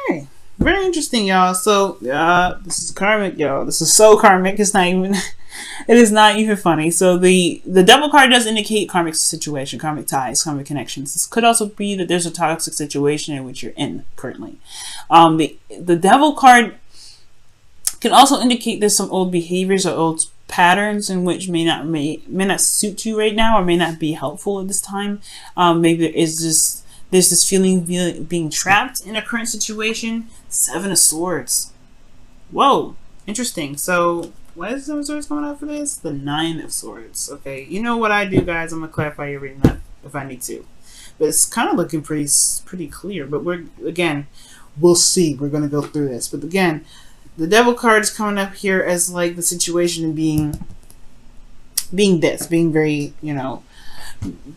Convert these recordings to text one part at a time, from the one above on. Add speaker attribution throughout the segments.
Speaker 1: Okay. Very interesting, y'all. So, this is karmic, y'all. This is so karmic. It's not even. It is not even funny. So the devil card does indicate karmic situation, karmic ties, karmic connections. This could also be that there's a toxic situation in which you're in currently. The devil card can also indicate there's some old behaviors or old patterns in which may not suit you right now or may not be helpful at this time. Maybe there's this feeling of being trapped in a current situation. 7 of Swords. Whoa, interesting. So why is 7 of Swords coming out for this? The 9 of Swords. Okay, you know what I do, guys. I'm gonna clarify your reading that if I need to, but it's kind of looking pretty clear. But we'll see. We're gonna go through this. But again, the devil card is coming up here as like the situation being very,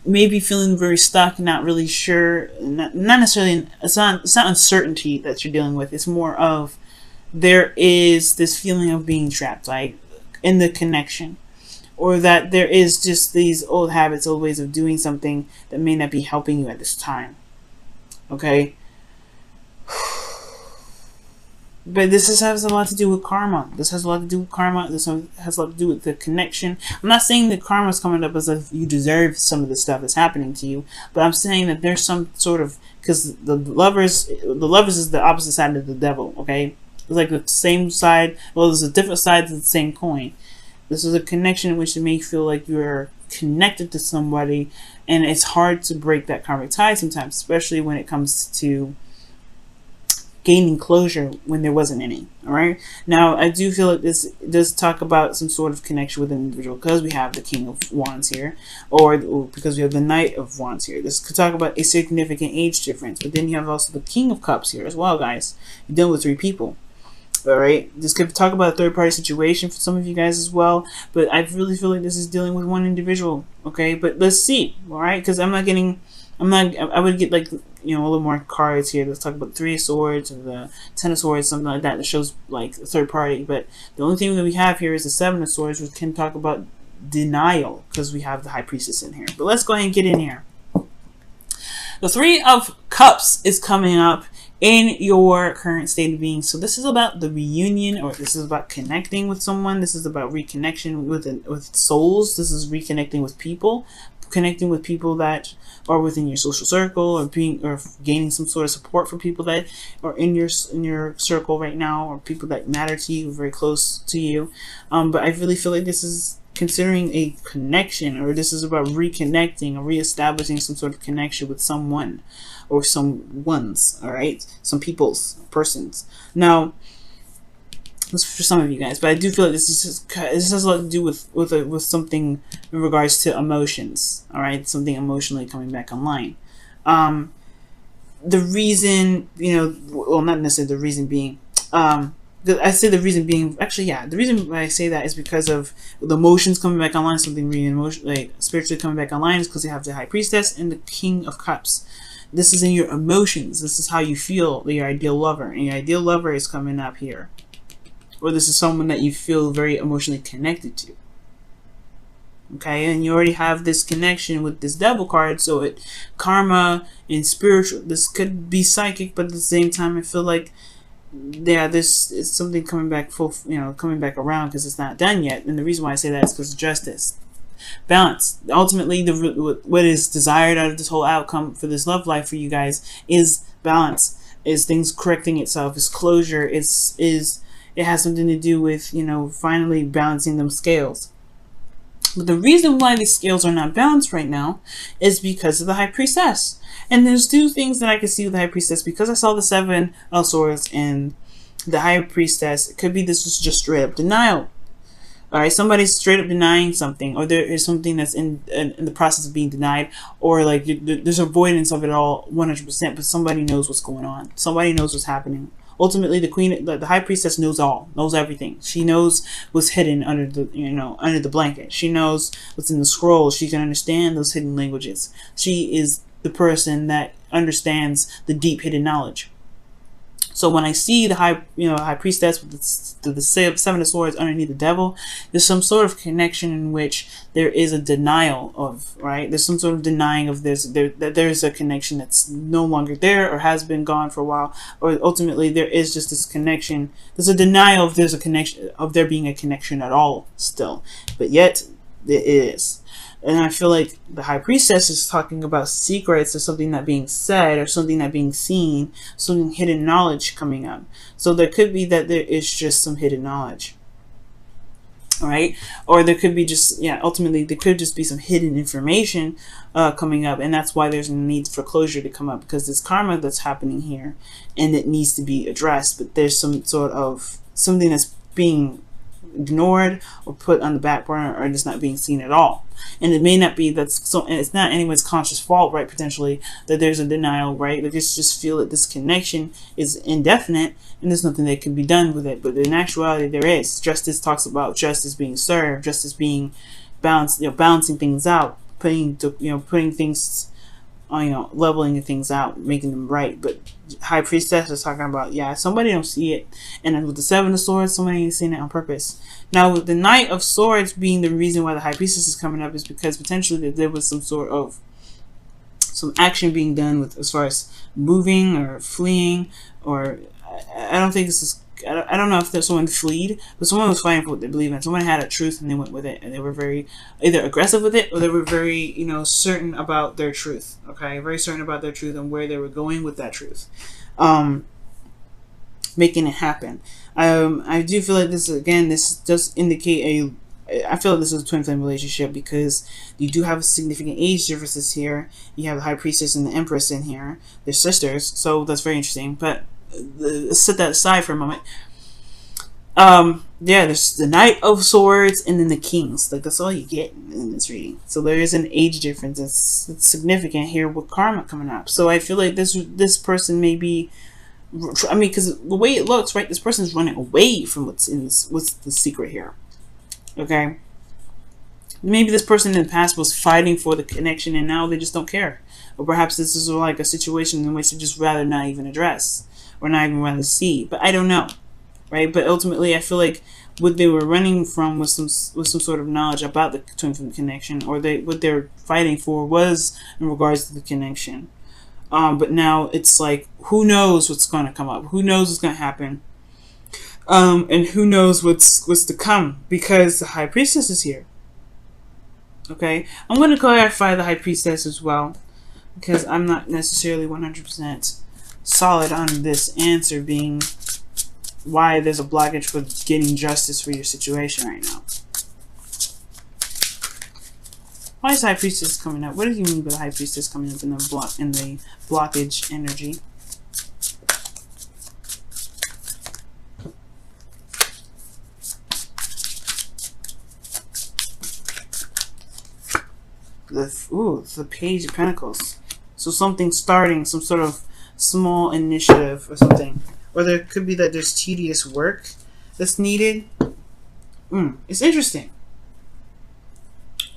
Speaker 1: maybe feeling very stuck, not really sure, not necessarily, it's not uncertainty that you're dealing with. It's more of there is this feeling of being trapped, like in the connection, or that there is just these old habits, old ways of doing something that may not be helping you at this time. Okay. But this has a lot to do with karma. This has a lot to do with karma. This has a lot to do with the connection. I'm not saying that karma is coming up as if you deserve some of the stuff that's happening to you, but I'm saying that there's some sort of, because the lovers is the opposite side of the devil. Okay, it's like the same side. Well, there's a different side to the same coin. This is a connection in which it may feel like you're connected to somebody, and it's hard to break that karmic tie sometimes, especially when it comes to gaining closure when there wasn't any. All right, now I do feel like this does talk about some sort of connection with an individual, because we have the King of Wands here, or because we have the Knight of Wands here. This could talk about a significant age difference, but then you have also the King of Cups here as well, guys. You're dealing with 3 people. All right, this could talk about a third-party situation for some of you guys as well, but I really feel like this is dealing with one individual. Okay, but let's see. All right, because I would get like, a little more cards here. Let's talk about 3 of Swords or the 10 of Swords, something like that shows like a third party. But the only thing that we have here is the 7 of Swords, which can talk about denial, because we have the High Priestess in here. But let's go ahead and get in here. The 3 of Cups is coming up in your current state of being. So this is about the reunion, or this is about connecting with someone. This is about reconnection with souls. This is reconnecting with people, connecting with people that are within your social circle, or gaining some sort of support for people that are in your circle right now, or people that matter to you, very close to you. But I really feel like this is considering a connection, or this is about reconnecting or reestablishing some sort of connection with someone or some ones. All right, some persons. Now, this is for some of you guys, but I do feel like this has a lot to do with something in regards to emotions. All right, something emotionally coming back online. The reason, well, not necessarily the reason being, I say the reason being, actually, yeah, the reason why I say that is because of the emotions coming back online. Something really like spiritually coming back online is because you have the High Priestess and the King of Cups. This is in your emotions. This is how you feel, your ideal lover, and your ideal lover is coming up here. Or this is someone that you feel very emotionally connected to. Okay, and you already have this connection with this devil card, so karma and spiritual, this could be psychic, but at the same time I feel like, yeah, this is something coming back coming back around, because it's not done yet. And the reason why I say that is because of justice. Balance. Ultimately, what is desired out of this whole outcome for this love life for you guys is balance, is things correcting itself, is closure, it has something to do with, finally balancing them scales. But the reason why these scales are not balanced right now is because of the High Priestess. And there's 2 things that I can see with the High Priestess, because I saw the 7 of Swords and the High Priestess. It could be this was just straight up denial. All right, somebody's straight up denying something, or there is something that's in the process of being denied, or like there's avoidance of it all 100%, but somebody knows what's going on. Somebody knows what's happening. Ultimately, the High Priestess knows everything. She knows what's hidden under the blanket. She knows what's in the scroll. She can understand those hidden languages. She is the person that understands the deep hidden knowledge. So when I see the high priestess with the seven of swords underneath the devil, there's some sort of connection in which there is a denial of, right? There's some sort of denying of that there's a connection that's no longer there or has been gone for a while, or ultimately there is just this connection. There's a denial of there's a connection, of there being a connection at all still, but yet there is. And I feel like the high priestess is talking about secrets or something not being said or something not being seen, some hidden knowledge coming up. So there could be that there is just some hidden knowledge. All right. Or there could be just, ultimately there could just be some hidden information coming up. And that's why there's a need for closure to come up, because there's karma that's happening here and it needs to be addressed. But there's some sort of something that's being ignored or put on the back burner, or just not being seen at all. And it may not be that's so, and it's not anyone's conscious fault, right? Potentially that there's a denial, right? They just feel that this connection is indefinite and there's nothing that can be done with it. But in actuality, there is. Justice talks about justice being served, justice being balanced, balancing things out, putting things, leveling things out, making them right. But high priestess is talking about, somebody don't see it. And then with the seven of swords, somebody ain't seeing it on purpose. Now with the knight of swords being the reason why the high priestess is coming up, is because potentially there was some sort of action being done with, as far as moving or fleeing, or I don't think this is, I don't know if there's someone fleed, but someone was fighting for what they believe in. Someone had a truth and they went with it, and they were very either aggressive with it, or they were very, certain about their truth. Okay, very certain about their truth and where they were going with that truth, making it happen. I do feel like this does indicate I feel like this is a twin flame relationship, because you do have significant age differences here. You have the high priestess and the empress in here. They're sisters, so that's very interesting. But let's set that aside for a moment. There's the knight of swords and then the kings. Like, that's all you get in this reading. So there is an age difference. It's significant here with karma coming up. So I feel like this person may be, because the way it looks, right, this person's running away from what's the secret here. Okay, maybe this person in the past was fighting for the connection and now they just don't care. Or perhaps this is like a situation in which they just rather not even address, or not even rather see. But I don't know, right? But ultimately I feel like what they were running from was some sort of knowledge about the twin flame connection, or what they're fighting for was in regards to the connection. But now it's like, who knows what's going to come up? Who knows what's going to happen? And who knows what's to come, because the high priestess is here. Okay, I'm going to clarify the high priestess as well, because I'm not necessarily 100% solid on this answer being why there's a blockage for getting justice for your situation right now. Why is high priestess coming up? What do you mean by the high priestess coming up in the blockage energy? The Page of Pentacles. So something starting, some sort of small initiative or something. Or there could be that there's tedious work that's needed. It's interesting.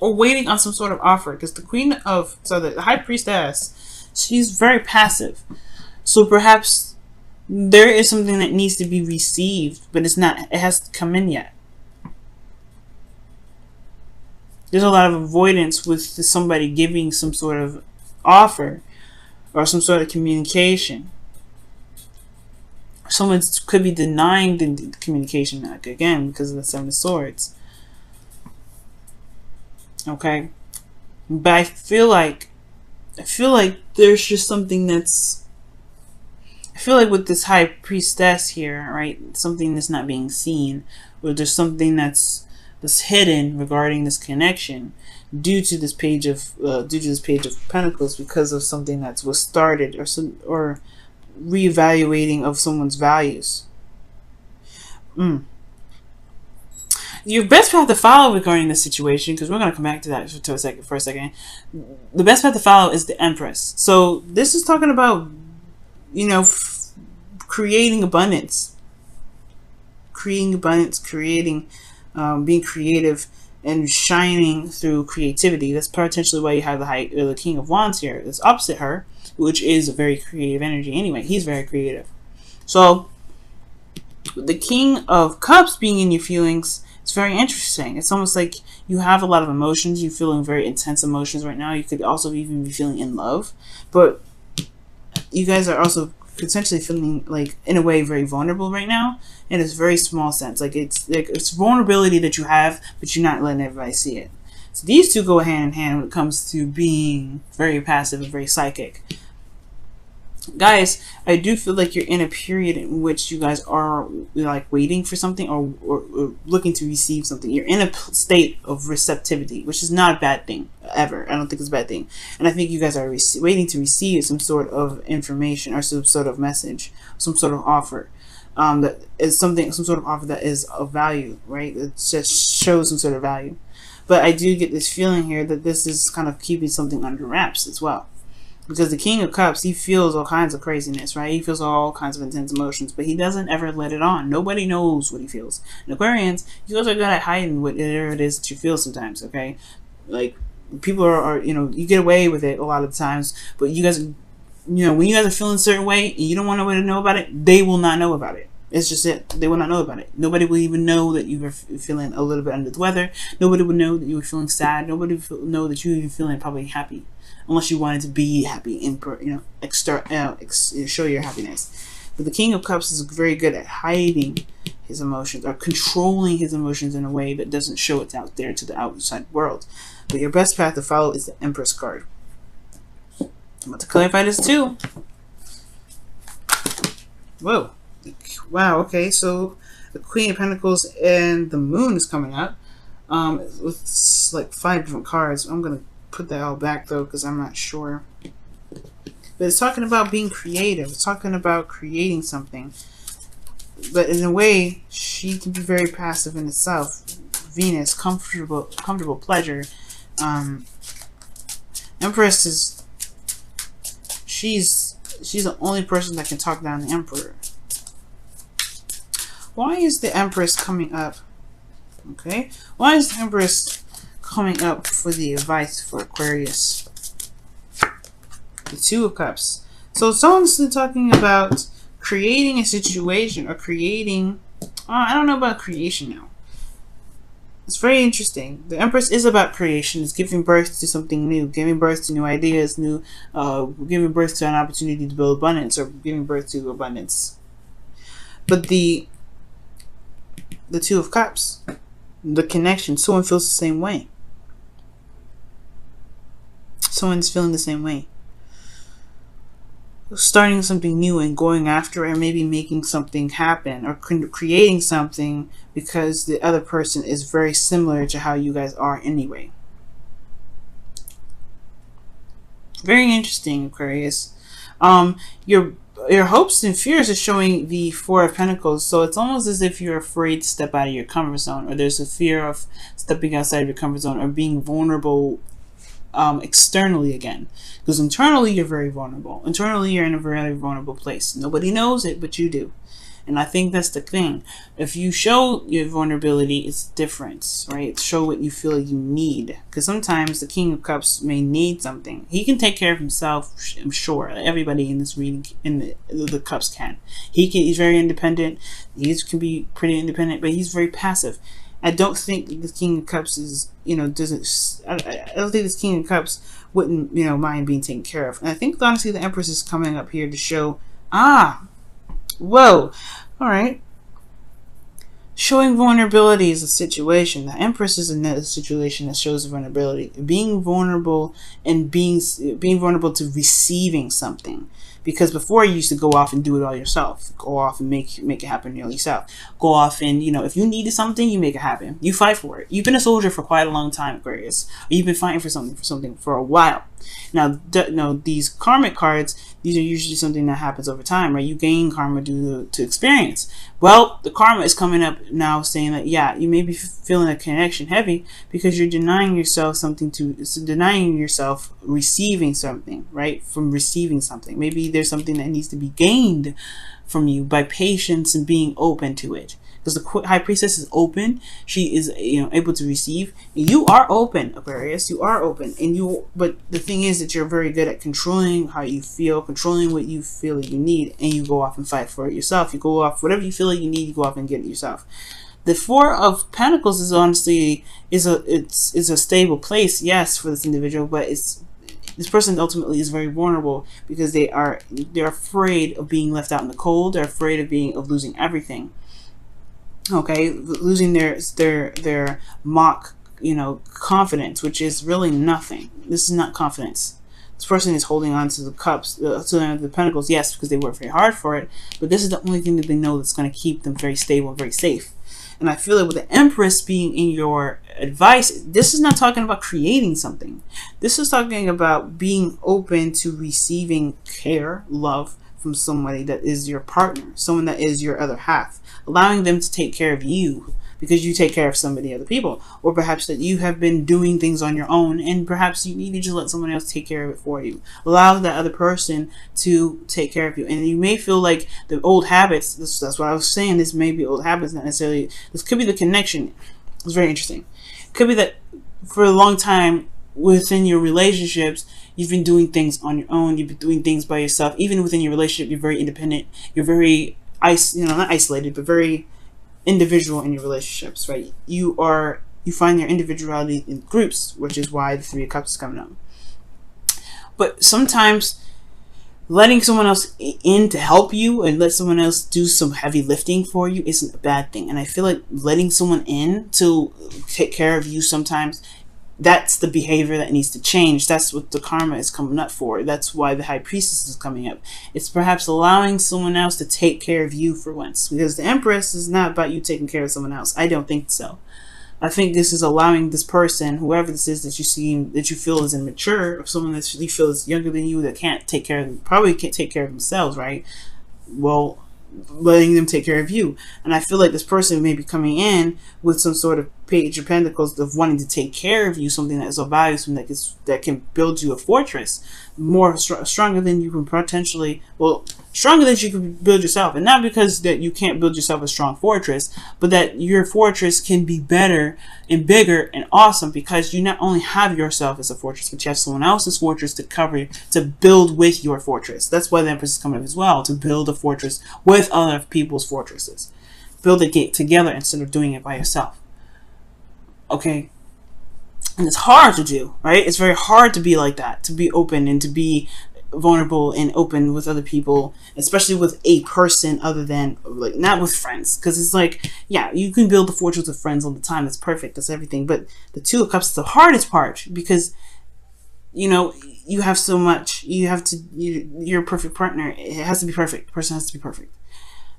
Speaker 1: Or waiting on some sort of offer. Because the high priestess, she's very passive. So perhaps there is something that needs to be received, but it hasn't come in yet. There's a lot of avoidance with somebody giving some sort of offer or some sort of communication. Someone could be denying the communication, again, because of the Seven of Swords. Okay, but I feel like there's just something that's, I feel like with this high priestess here, right, something that's not being seen, or there's something that's hidden regarding this connection due to this page of Pentacles, because of something that was started, or reevaluating of someone's values. Your best path to follow regarding this situation, because we're going to come back to that for a second. The best path to follow is the Empress. So this is talking about, creating abundance, being creative and shining through creativity. That's potentially why you have the King of Wands here. That's opposite her, which is a very creative energy anyway. He's very creative. So the King of Cups being in your feelings, it's very interesting. It's almost like you have a lot of emotions. You're feeling very intense emotions right now. You could also even be feeling in love, but you guys are also potentially feeling like, in a way, very vulnerable right now, in a very small sense. Like it's vulnerability that you have, but you're not letting everybody see it. So these two go hand in hand when it comes to being very passive and very psychic. Guys, I do feel like you're in a period in which you guys are like waiting for something, or looking to receive something. You're in a state of receptivity, which is not a bad thing ever. I don't think it's a bad thing. And I think you guys are waiting to receive some sort of information or some sort of message, some sort of offer. That is some sort of offer that is of value, right? It just shows some sort of value. But I do get this feeling here that this is kind of keeping something under wraps as well. Because the King of Cups, he feels all kinds of craziness, right? He feels all kinds of intense emotions, but he doesn't ever let it on. Nobody knows what he feels. And Aquarians, you guys are good at hiding whatever it is that you feel sometimes, okay? Like, people are, you get away with it a lot of times, but you guys, when you guys are feeling a certain way and you don't want nobody to know about it, they will not know about it. It's just it. They will not know about it. Nobody will even know that you were feeling a little bit under the weather. Nobody would know that you were feeling sad. Nobody would know that you were even feeling probably happy, unless you wanted to be happy and show your happiness. But the King of Cups is very good at hiding his emotions, or controlling his emotions in a way that doesn't show it out there to the outside world. But your best path to follow is the Empress card. I'm about to clarify this too. Whoa. Wow, okay, so the Queen of Pentacles and the Moon is coming up with like 5 different cards. I'm going to put that all back though, because I'm not sure. But it's talking about being creative. It's talking about creating something. But in a way, she can be very passive in itself. Venus, comfortable pleasure. Empress is, she's the only person that can talk down the Emperor. Why is the Empress coming up? Okay. Why is the Empress coming up for the advice for Aquarius? The Two of Cups. So someone's talking about creating a situation, or creating... I don't know about creation now. It's very interesting. The Empress is about creation. It's giving birth to something new, giving birth to new ideas, giving birth to an opportunity to build abundance, or giving birth to abundance. But the Two of Cups, the connection, someone feels the same way. Someone's feeling the same way. Starting something new and going after it, or maybe making something happen, or creating something because the other person is very similar to how you guys are anyway. Very interesting, Aquarius. Your hopes and fears are showing the Four of Pentacles, so it's almost as if you're afraid to step out of your comfort zone, or there's a fear of stepping outside of your comfort zone, or being vulnerable externally again. Because internally you're very vulnerable. Internally you're in a very vulnerable place. Nobody knows it, but you do. And I think that's the thing. If you show your vulnerability, it's different, right? Show what you feel you need. Because sometimes the King of Cups may need something. He can take care of himself, I'm sure. Everybody in this reading, in the Cups can. He's very independent. He can be pretty independent, but he's very passive. I don't think the King of Cups is, I don't think this King of Cups wouldn't, mind being taken care of. And I think, honestly, the Empress is coming up here to show, whoa, all right. Showing vulnerability is a situation. The Empress is in a situation that shows vulnerability. Being vulnerable, and being vulnerable to receiving something. Because before you used to go off and do it all yourself. Go off and make it happen yourself. Go off and, if you needed something, you make it happen. You fight for it. You've been a soldier for quite a long time, Aquarius. Or you've been fighting for something for a while. Now, these karmic cards, these are usually something that happens over time, right? You gain karma due to experience. Well, the karma is coming up now saying that, yeah, you may be feeling a connection heavy because you're denying yourself receiving something, right? From receiving something. Maybe there's something that needs to be gained from you by patience and being open to it. because the High Priestess is open. She is, you know, able to receive. You are open, Aquarius. You are open, and you. But the thing is that you're very good at controlling how you feel, controlling what you feel that you need, and you go off and fight for it yourself. You go off whatever you feel like you need. You go off and get it yourself. The Four of Pentacles is honestly is a stable place, yes, for this individual, but this person ultimately is very vulnerable because they're afraid of being left out in the cold. They're afraid of losing everything. Okay, losing their mock, you know, confidence, which is really nothing. This is not confidence. This person is holding on to the cups, to the pentacles, yes, because they work very hard for it. But this is the only thing that they know that's going to keep them very stable and very safe. And I feel like with the Empress being in your advice, this is not talking about creating something. This is talking about being open to receiving care, love from somebody that is your partner, someone that is your other half, allowing them to take care of you because you take care of somebody, other people, or perhaps that you have been doing things on your own and perhaps you need to just let someone else take care of it for you. Allow that other person to take care of you. And you may feel like the old habits, that's what I was saying, this may be old habits, not necessarily, this could be the connection. It's very interesting. It could be that for a long time within your relationships, you've been doing things on your own, you've been doing things by yourself. Even within your relationship, you're very independent, you're very, not isolated, but very individual in your relationships, right? You find your individuality in groups, which is why the Three of Cups is coming up. But sometimes letting someone else in to help you and let someone else do some heavy lifting for you isn't a bad thing. And I feel like letting someone in to take care of you sometimes, that's the behavior that needs to change. That's what the karma is coming up for. That's why the High Priestess is coming up. It's perhaps allowing someone else to take care of you for once. Because the Empress is not about you taking care of someone else. I don't think so. I think this is allowing this person, whoever this is that you feel is immature, or someone that you feel is younger than you that probably can't take care of themselves, right? Well, letting them take care of you. And I feel like this person may be coming in with some sort of Page of Pentacles of wanting to take care of you, something that is of value, something that can build you a fortress stronger than you can potentially, stronger than you can build yourself. And not because that you can't build yourself a strong fortress, but that your fortress can be better and bigger and awesome because you not only have yourself as a fortress, but you have someone else's fortress to build with your fortress. That's why the Empress is coming up as well, to build a fortress with other people's fortresses. Build it together instead of doing it by yourself. Okay, and it's hard to do, right? It's very hard to be like that, to be open and to be vulnerable and open with other people, especially with a person other than, like, not with friends. Because it's like, yeah, you can build the fortress with friends all the time. That's perfect. That's everything. But the Two of Cups is the hardest part because, you know, you have so much. You have to, you're a perfect partner. It has to be perfect. The person has to be perfect.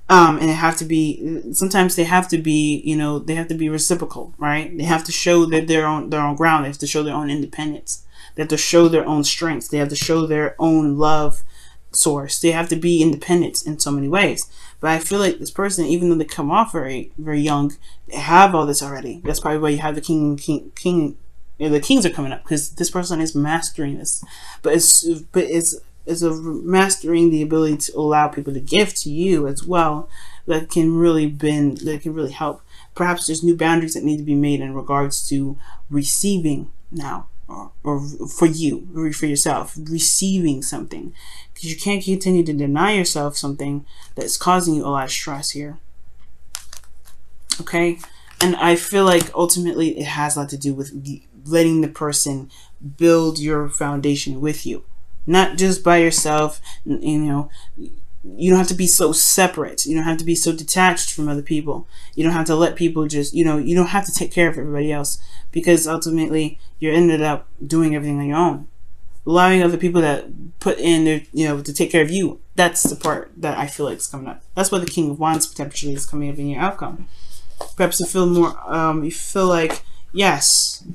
Speaker 1: And it have to be, sometimes they have to be, they have to be reciprocal, right? They have to show that they're on their own ground. They have to show their own independence. They have to show their own strengths. They have to show their own love source. They have to be independent in so many ways. But I feel like this person, even though they come off very, very young, they have all this already. That's probably why you have the king. The kings are coming up because this person is mastering this. But it's a mastering the ability to allow people to give to you as well that can really help. Perhaps there's new boundaries that need to be made in regards to receiving now, or for you, or for yourself, receiving something, because you can't continue to deny yourself something that's causing you a lot of stress here. Okay, and I feel like ultimately it has a lot to do with letting the person build your foundation with you. Not just by yourself, you don't have to be so separate. You don't have to be so detached from other people. You don't have to let people just, you don't have to take care of everybody else because ultimately you ended up doing everything on your own. Allowing other people that put in their, to take care of you. That's the part that I feel like is coming up. That's why the King of Wands potentially is coming up in your outcome. Perhaps you feel more, you feel like, yes,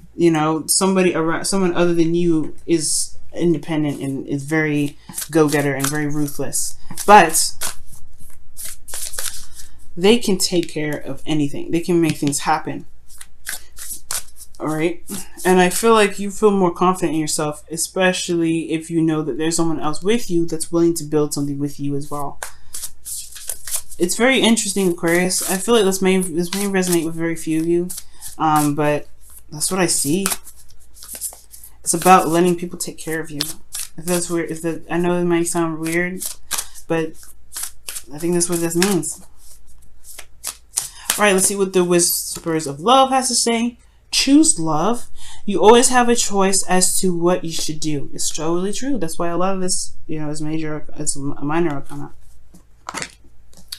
Speaker 1: someone other than you is independent and is very go-getter and very ruthless, but they can take care of anything. They can make things happen. All right, and I feel like you feel more confident in yourself, especially if you know that there's someone else with you that's willing to build something with you as well. It's very interesting, Aquarius. I feel like this may resonate with very few of you, but that's what I see. It's about letting people take care of you. If that's weird, I know it might sound weird, but I think that's what this means. All right, let's see what the Whispers of Love has to say. Choose love. You always have a choice as to what you should do. It's totally true. That's why a lot of this, is it's a minor arcana.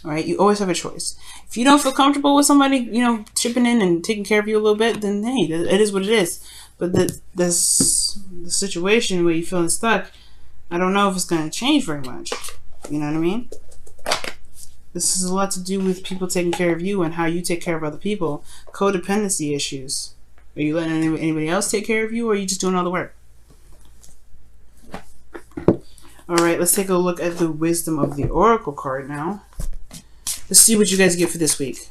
Speaker 1: All right, you always have a choice. If you don't feel comfortable with somebody, chipping in and taking care of you a little bit, then hey, it is what it is. But the situation where you're feeling stuck, I don't know if it's going to change very much. You know what I mean? This has a lot to do with people taking care of you and how you take care of other people. Codependency issues. Are you letting anybody else take care of you, or are you just doing all the work? All right, let's take a look at the Wisdom of the Oracle card now. Let's see what you guys get for this week.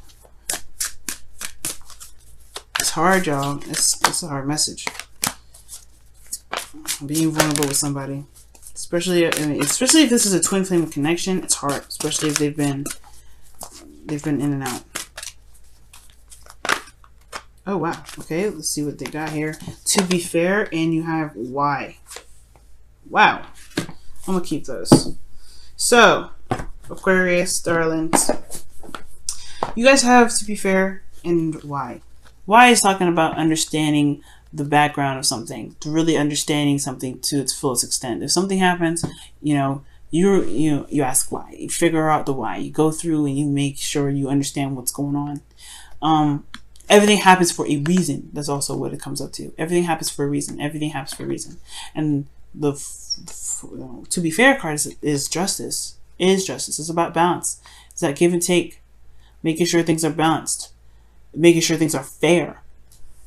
Speaker 1: It's hard, y'all. It's a hard message. Being vulnerable with somebody. Especially if this is a twin flame connection, it's hard. Especially if they've been in and out. Oh wow. Okay, let's see what they got here. To be fair, and you have why. Wow. I'm gonna keep those. So, Aquarius, darlings, you guys have to be fair and why. Why is talking about understanding the background of something, to really understanding something to its fullest extent. If something happens, you ask why. You figure out the why. You go through and you make sure you understand what's going on. Everything happens for a reason. That's also what it comes up to. Everything happens for a reason. Everything happens for a reason. And the to be fair card is justice. It is justice. It's about balance. It's that give and take. Making sure things are balanced. Making sure things are fair.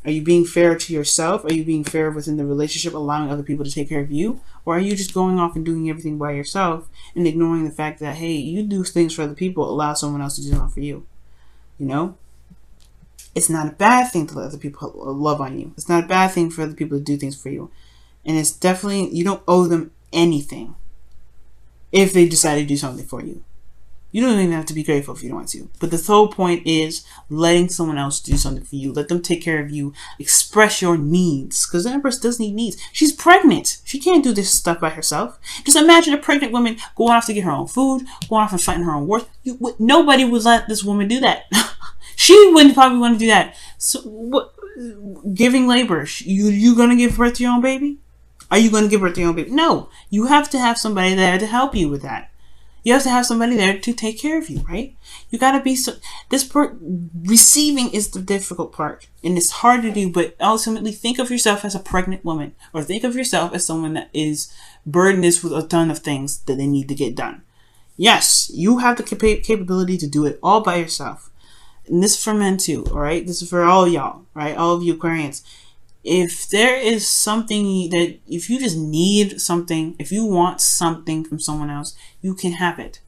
Speaker 1: Are you being fair to yourself? Are you being fair within the relationship, allowing other people to take care of you? Or are you just going off and doing everything by yourself and ignoring the fact that, hey, you do things for other people, allow someone else to do something for you? It's not a bad thing to let other people love on you. It's not a bad thing for other people to do things for you. And it's definitely, you don't owe them anything if they decide to do something for you. You don't even have to be grateful if you don't want to. But the whole point is letting someone else do something for you. Let them take care of you. Express your needs. Because the Empress does need needs. She's pregnant. She can't do this stuff by herself. Just imagine a pregnant woman going off to get her own food, going off and fighting her own wars. Nobody would let this woman do that. She wouldn't probably want to do that. So, giving labor. You going to give birth to your own baby? Are you going to give birth to your own baby? No. You have to have somebody there to help you with that. You have to have somebody there to take care of you, right? You gotta be receiving is the difficult part, and it's hard to do. But ultimately, think of yourself as a pregnant woman, or think of yourself as someone that is burdened with a ton of things that they need to get done. Yes, you have the capability to do it all by yourself, and this is for men too. All right, this is for all of y'all, right? All of you Aquarians. If there is something that, if you just need something, if you want something from someone else, you can have it.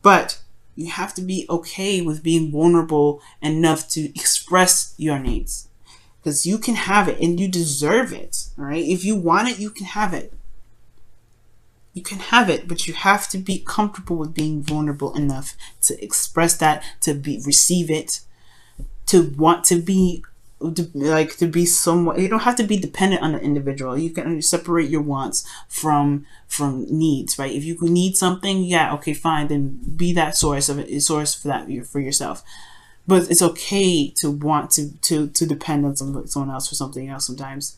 Speaker 1: But you have to be okay with being vulnerable enough to express your needs. Because you can have it and you deserve it. All right? If you want it, you can have it. You can have it, but you have to be comfortable with being vulnerable enough to express that, to receive it, to want to be somewhat. You don't have to be dependent on the individual. You can separate your wants from needs, right? If you need something, yeah, okay, fine, then be that source for that for yourself. But it's okay to want to depend on someone else for something else sometimes,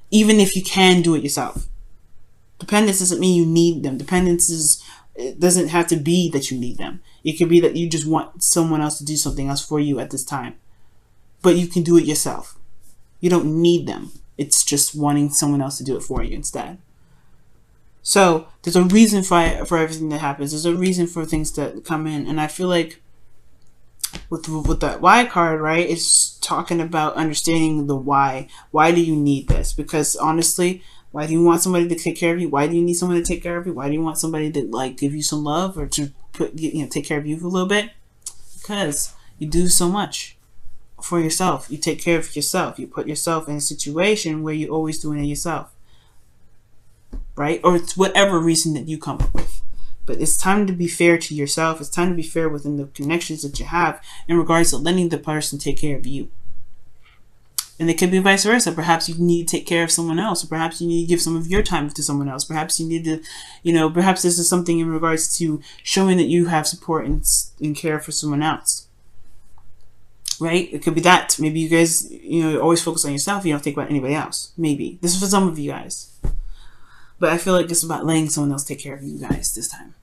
Speaker 1: even if you can do it yourself. Dependence doesn't mean you need them. It doesn't have to be that you need them. It could be that you just want someone else to do something else for you at this time. But you can do it yourself. You don't need them. It's just wanting someone else to do it for you instead. So there's a reason for everything that happens. There's a reason for things that come in. And I feel like with that why card, right, it's talking about understanding the why. Why do you need this? Because honestly, why do you want somebody to take care of you? Why do you need someone to take care of you? Why do you want somebody to give you some love or to take care of you for a little bit? Because you do so much for yourself. You take care of yourself. You put yourself in a situation where you're always doing it yourself, right? Or it's whatever reason that you come up with. But it's time to be fair to yourself. It's time to be fair within the connections that you have in regards to letting the person take care of you. And it could be vice versa. Perhaps you need to take care of someone else. Or perhaps you need to give some of your time to someone else. Perhaps you need to, perhaps this is something in regards to showing that you have support and care for someone else. Right? It could be that. Maybe you guys, always focus on yourself. You don't think about anybody else. Maybe. This is for some of you guys. But I feel like it's about letting someone else take care of you guys this time.